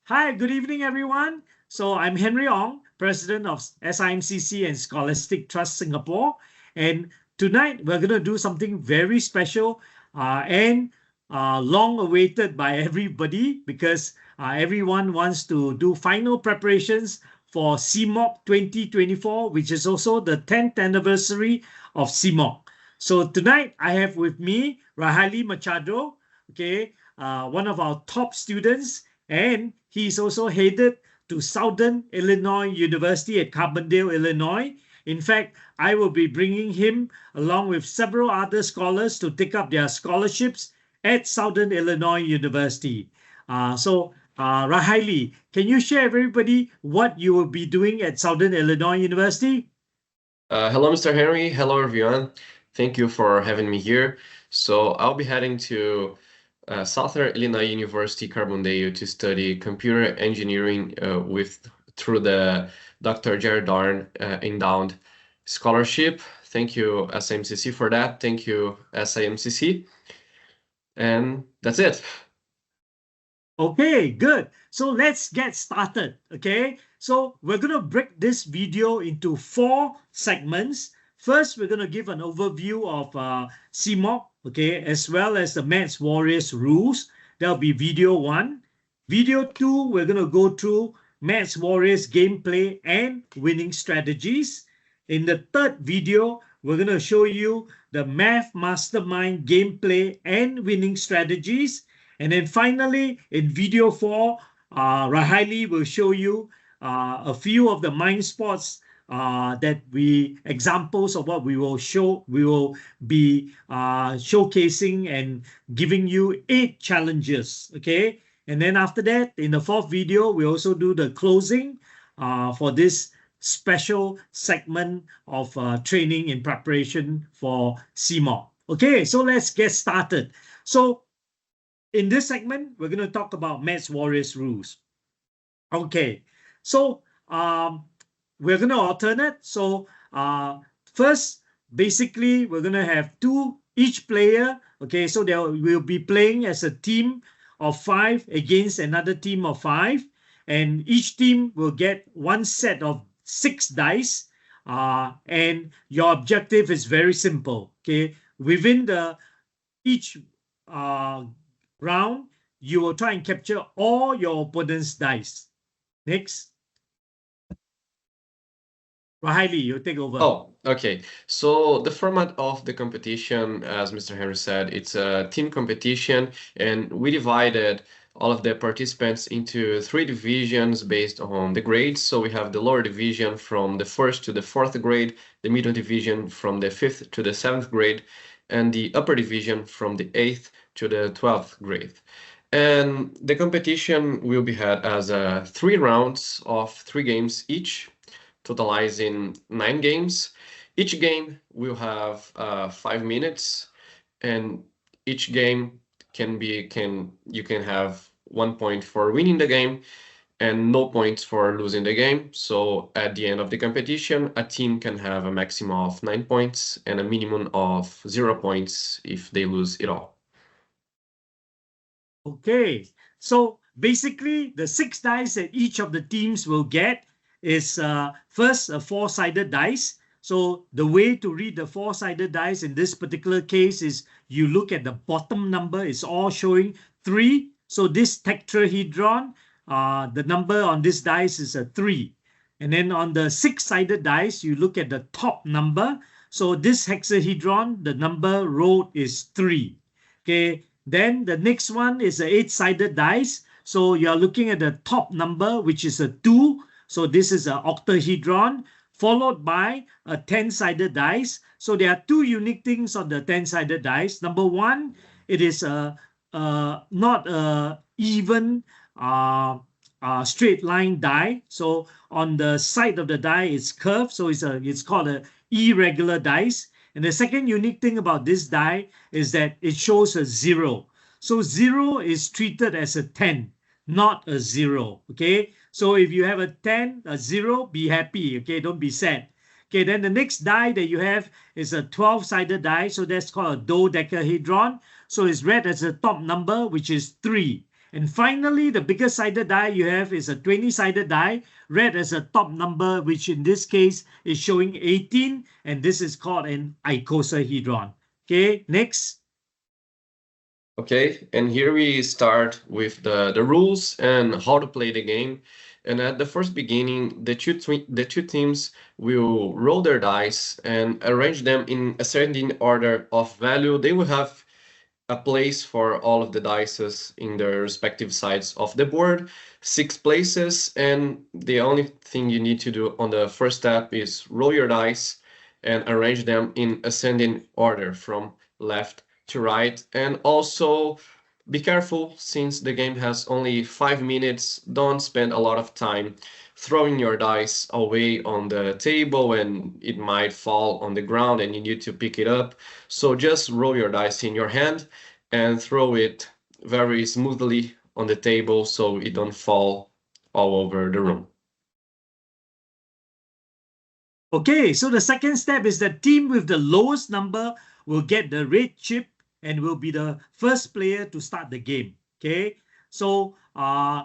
Hi, good evening, everyone. So I'm Henry Ong, President of SIMCC and Scholastic Trust Singapore. And tonight we're going to do something very special and long awaited by everybody because everyone wants to do final preparations for CMOC 2024, which is also the 10th anniversary of CMOC. So tonight I have with me Rahali Machado, okay, one of our top students, and he's also headed to Southern Illinois University at Carbondale, Illinois. In fact, I will be bringing him along with several other scholars to take up their scholarships at Southern Illinois University. Rahili, can you share everybody what you will be doing at Southern Illinois University? Hello, Mr. Henry. Hello, everyone. Thank you for having me here. So I'll be heading to Southern Illinois University Carbondale to study computer engineering through the Dr. Jared Darn endowed scholarship. Thank you, SIMCC, for that. Thank you, SIMCC. And that's it. Okay, good. So let's get started, okay? So we're going to break this video into 4 segments. First, we're going to give an overview of CMOC, okay, as well as the Maths Warriors rules. That'll be video 1. Video 2, we're going to go through Maths Warriors gameplay and winning strategies. In the third video, we're going to show you the Math Mastermind gameplay and winning strategies. And then finally, in video 4, Rahili will show you a few of the mind spots examples of what we will be showcasing and giving you 8 challenges, okay? And then after that, in the 4th video, we also do the closing for this special segment of training in preparation for CMOC. Okay, so let's get started. So in this segment, we're going to talk about Maths Warriors rules. Okay, so we're going to alternate. So first, basically, we're going to have each player. Okay, so they will be playing as a team of 5 against another team of 5. And each team will get 1 set of 6 dice. And your objective is very simple. Okay, within each round, you will try and capture all your opponent's dice. Next. Rahili, you take over. Oh, okay. So the format of the competition, as Mr. Henry said, it's a team competition, and we divided all of the participants into 3 divisions based on the grades. So we have the lower division from the 1st to the 4th grade, the middle division from the 5th to the 7th grade, and the upper division from the 8th to the 12th grade. And the competition will be had as 3 rounds of 3 games each, totalizing 9 games. Each game will have 5 minutes, and each game you can have 1 point for winning the game and no points for losing the game. So at the end of the competition, a team can have a maximum of 9 points and a minimum of 0 points if they lose it all. Okay, so basically the 6 dice that each of the teams will get is first a 4-sided dice. So the way to read the 4-sided dice in this particular case is you look at the bottom number. It's all showing 3. So this tetrahedron, the number on this dice is a 3. And then on the 6-sided dice, you look at the top number. So this hexahedron, the number rolled is 3. Okay, then the next one is an 8-sided dice. So you're looking at the top number, which is a 2. So this is an octahedron, followed by a 10-sided dice. So there are 2 unique things on the 10-sided dice. Number 1, it is not a even straight line die. So on the side of the die, it's curved. So it's called an irregular dice. And the second unique thing about this die is that it shows a 0. So 0 is treated as a 10, not a 0. Okay, so if you have a 10, a 0, be happy. Okay, don't be sad. Okay, then the next die that you have is a 12-sided die. So that's called a dodecahedron. So it's read as the top number, which is 3. And finally, the biggest sided die you have is a 20-sided die, red as a top number, which in this case is showing 18, and this is called an icosahedron. Okay, next. Okay, and here we start with the rules and how to play the game. And at the first beginning, the two teams will roll their dice and arrange them in ascending order of value. They will have a place for all of the dices in their respective sides of the board, 6 places, and the only thing you need to do on the first step is roll your dice and arrange them in ascending order from left to right. And also be careful, since the game has only 5 minutes. Don't spend a lot of time throwing your dice away on the table and it might fall on the ground and you need to pick it up. So just roll your dice in your hand and throw it very smoothly on the table so it don't fall all over the room. Okay, so the second step is the team with the lowest number will get the red chip and will be the first player to start the game. Okay, so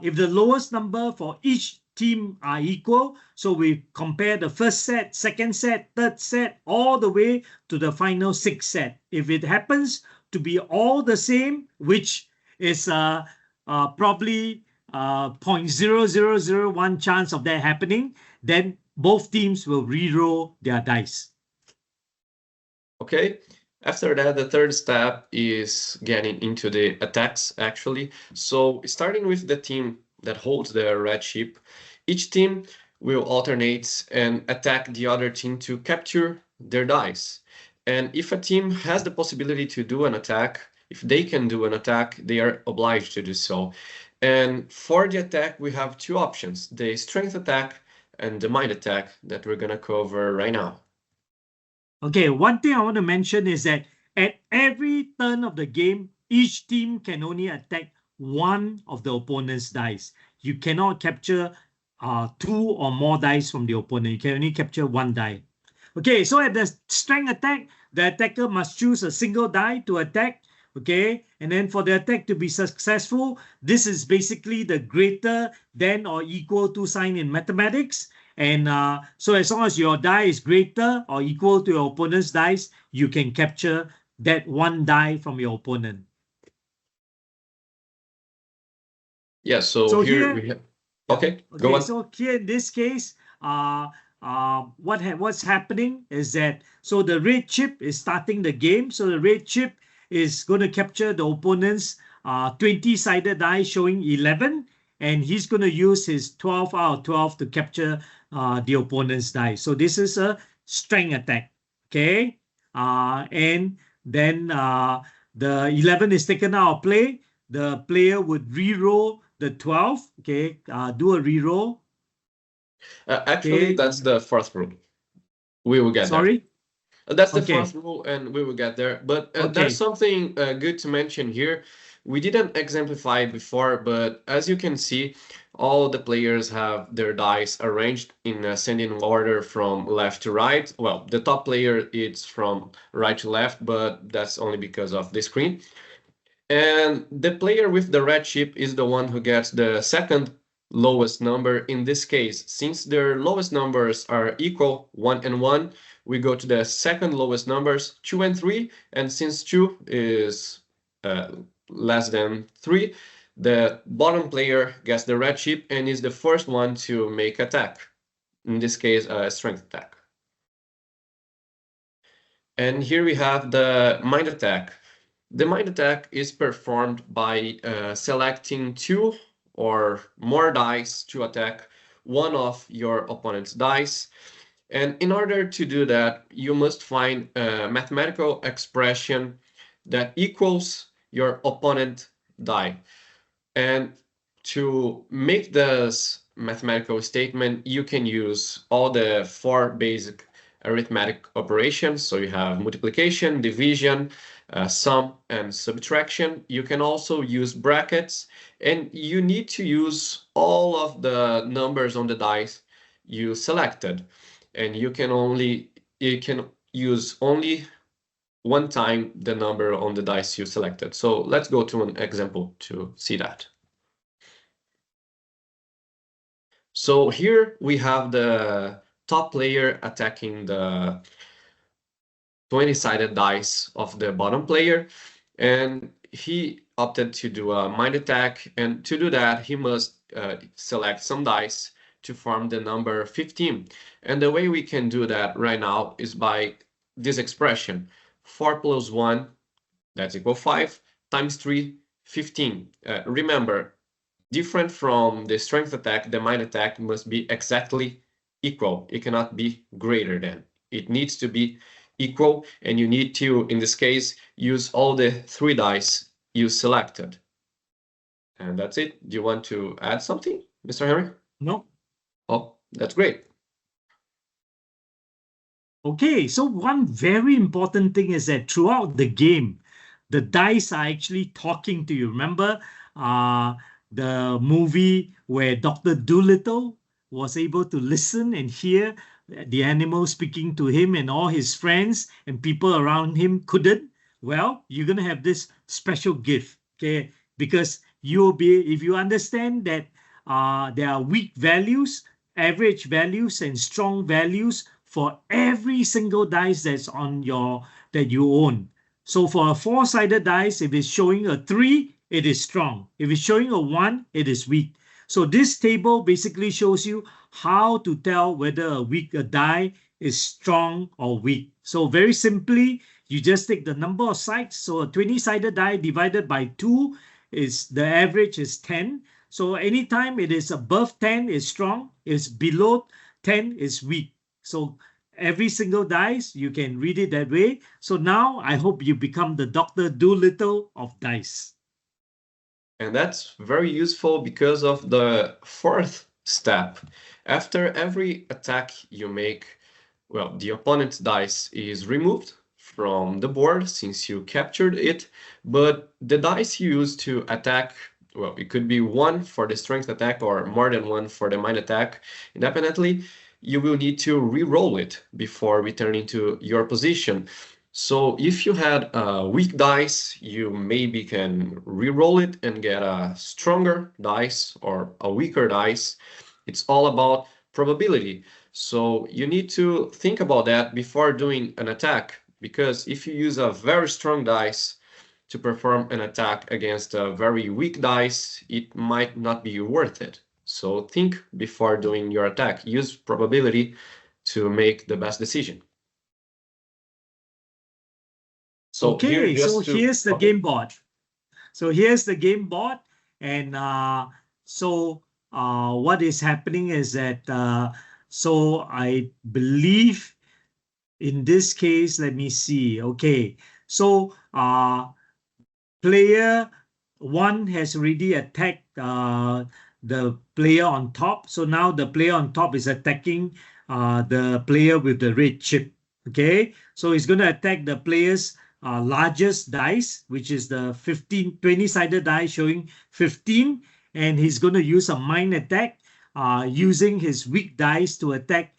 if the lowest number for each team are equal, so we compare the first set, second set, third set, all the way to the final 6 set. If it happens to be all the same, which is probably 0.0001 chance of that happening, then both teams will re-roll their dice. Okay, after that, the third step is getting into the attacks, actually. So starting with the team that holds the red chip, each team will alternate and attack the other team to capture their dice. And if a team has the possibility to do an attack, if they can do an attack, they are obliged to do so. And for the attack, we have two options, the strength attack and the might attack that we're gonna cover right now. Okay, one thing I want to mention is that at every turn of the game, each team can only attack one of the opponent's dice. You cannot capture 2 or more dice from the opponent. You can only capture 1 die. Okay, so at the strength attack, the attacker must choose a single die to attack. Okay, and then for the attack to be successful, this is basically the greater than or equal to sign in mathematics. And so as long as your die is greater or equal to your opponent's dice, you can capture that 1 die from your opponent. Yeah, so So here here, we have, yeah. okay, go Okay, on. so here in this case, what's happening is that so the red chip is starting the game. So the red chip is going to capture the opponent's 20-sided die showing 11, and he's going to use his 12 out of 12 to capture the opponent's die. So this is a strength attack. Okay, and then the 11 is taken out of play. The player would re-roll the 12. Okay, do a re-roll. Actually, Okay, that's the fourth rule. We will get there. sorry. That's the Okay, fourth rule, and we will get there. But there's okay. something good to mention here. We didn't exemplify it before, but as you can see, all the players have their dice arranged in ascending order from left to right. Well, the top player is from right to left, but that's only because of the screen. And the player with the red chip is the one who gets the second lowest number. In this case, since their lowest numbers are equal, 1 and 1, we go to the second lowest numbers, 2 and 3. And since 2 is less than 3, the bottom player gets the red chip and is the first one to make attack. In this case, a strength attack. And here we have the mind attack. The mind attack is performed by selecting 2 or more dice to attack one of your opponent's dice. And in order to do that, you must find a mathematical expression that equals your opponent die. And to make this mathematical statement, you can use all the 4 basic arithmetic operations. So you have multiplication, division, sum, and subtraction. You can also use brackets, and you need to use all of the numbers on the dice you selected. And you can use only one time the number on the dice you selected. So let's go to an example to see that. So here we have the top player attacking the 20-sided dice of the bottom player, and he opted to do a mind attack. And to do that, he must select some dice to form the number 15. And the way we can do that right now is by this expression: 4 plus 1, that's equal 5, times 3, 15. Remember, different from the strength attack, the mind attack must be exactly equal. It cannot be greater than. It needs to be equal, and you need to, in this case, use all the 3 dice you selected. And that's it. Do you want to add something, Mr. Henry? No? Oh, that's great. Okay, so one very important thing is that throughout the game, the dice are actually talking to you. Remember uh, the movie where Dr. Dolittle was able to listen and hear the animals speaking to him, and all his friends and people around him couldn't? Well, you're going to have this special gift, okay? Because you'll be, if you understand that there are weak values, average values, and strong values for every single dice that's on your that you own. So for a four-sided dice, if it's showing a 3, it is strong. If it's showing a 1, it is weak. So this table basically shows you how to tell whether a die is strong or weak. So very simply, you just take the number of sides. So a 20-sided die divided by 2 is the average is 10. So anytime it is above 10 is strong, it's below 10 is weak. So every single dice, you can read it that way. So now I hope you become the Dr. Dolittle of dice. And that's very useful because of the fourth step. After every attack you make, well, the opponent's dice is removed from the board since you captured it, but the dice you use to attack, well, it could be 1 for the strength attack or more than 1 for the mind attack. Independently, you will need to re-roll it before returning to your position. So if you had a weak dice, you maybe can re-roll it and get a stronger dice or a weaker dice. It's all about probability. So you need to think about that before doing an attack, because if you use a very strong dice to perform an attack against a very weak dice, it might not be worth it. So think before doing your attack. Use probability to make the best decision. So here, Okay, so just to here's the game board. So here's the game board. And what is happening is that, so I believe in this case, let me see. Okay, so player 1 has already attacked the player on top. So now the player on top is attacking the player with the red chip. Okay, so he's going to attack the player's largest dice, which is the 20-sided die showing 15. And he's going to use a mind attack using his weak dice to attack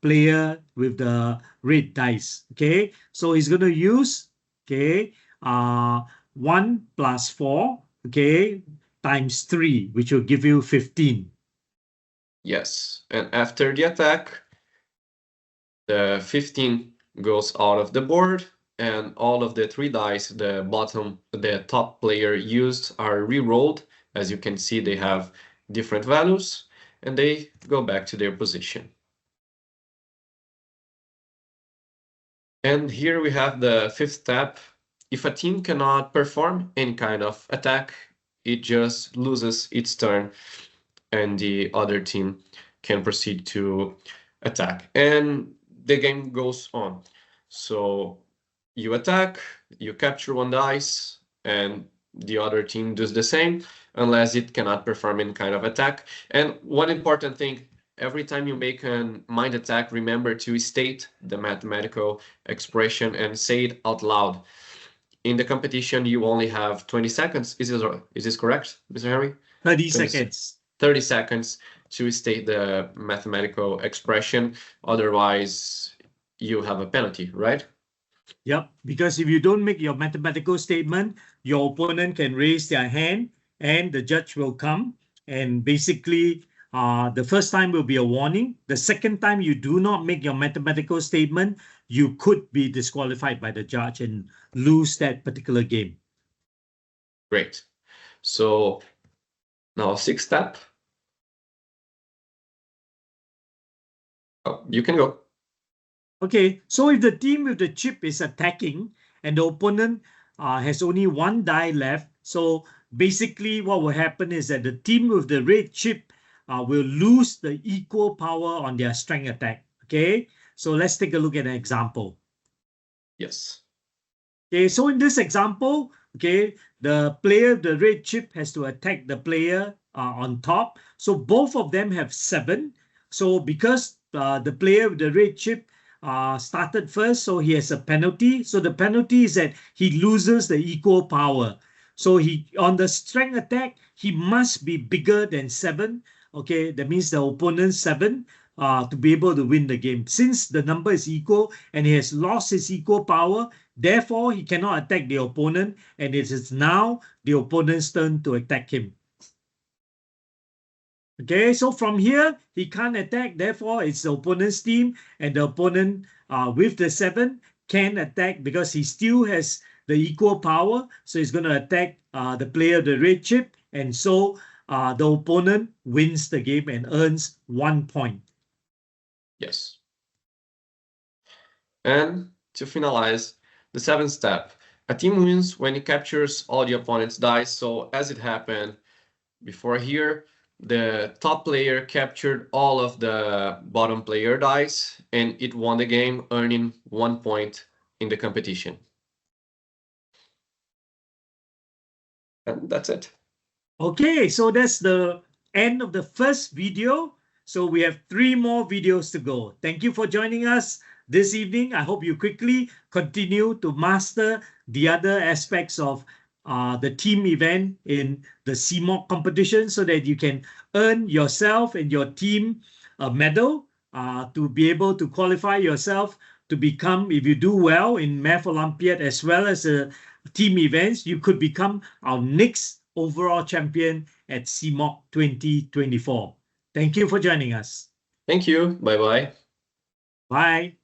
player with the red dice. Okay, so he's going to use, okay, 1 plus 4, okay, times 3, which will give you 15. Yes, and after the attack, the 15 goes out of the board, and all of the 3 dice the top player used are re-rolled. As you can see, they have different values, and they go back to their position. And here we have the fifth step. If a team cannot perform any kind of attack, it just loses its turn, and the other team can proceed to attack. And the game goes on. So you attack, you capture 1 dice, and the other team does the same, unless it cannot perform any kind of attack. And one important thing, every time you make a mind attack, remember to state the mathematical expression and say it out loud. In the competition, you only have 20 seconds. Is this correct, Mr. Henry? 30 seconds. 30 seconds to state the mathematical expression. Otherwise, you have a penalty, right? Yep, because if you don't make your mathematical statement, your opponent can raise their hand and the judge will come And basically, the first time will be a warning. The second time you do not make your mathematical statement, you could be disqualified by the judge and lose that particular game. Great. So now sixth step. Oh, you can go. Okay, so if the team with the chip is attacking and the opponent has only one die left, so basically what will happen is that the team with the red chip will lose the equal power on their strength attack. Okay, so let's take a look at an example. Yes. Okay, so in this example, okay, the player, the red chip has to attack the player on top. So both of them have 7. So because the player with the red chip started first, so he has a penalty. So the penalty is that he loses the equal power. So he on the strength attack, he must be bigger than 7. Okay, that means the opponent's 7 to be able to win the game. Since the number is equal and he has lost his equal power, therefore, he cannot attack the opponent, and it is now the opponent's turn to attack him. Okay, so from here, he can't attack, therefore, it's the opponent's team, and the opponent with the 7 can attack because he still has the equal power, so he's going to attack the player, the red chip, and so the opponent wins the game and earns 1 point. Yes. And to finalize, the 7th step. A team wins when it captures all the opponent's dice. So as it happened before here, the top player captured all of the bottom player dice and it won the game, earning 1 point in the competition. And that's it. Okay, so that's the end of the first video. So we have 3 more videos to go. Thank you for joining us this evening. I hope you quickly continue to master the other aspects of the team event in the CMOC competition so that you can earn yourself and your team a medal to be able to qualify yourself to become, if you do well in Math Olympiad as well as team events, you could become our next overall champion at CMOC 2024. Thank you for joining us. Thank you. Bye-bye. Bye.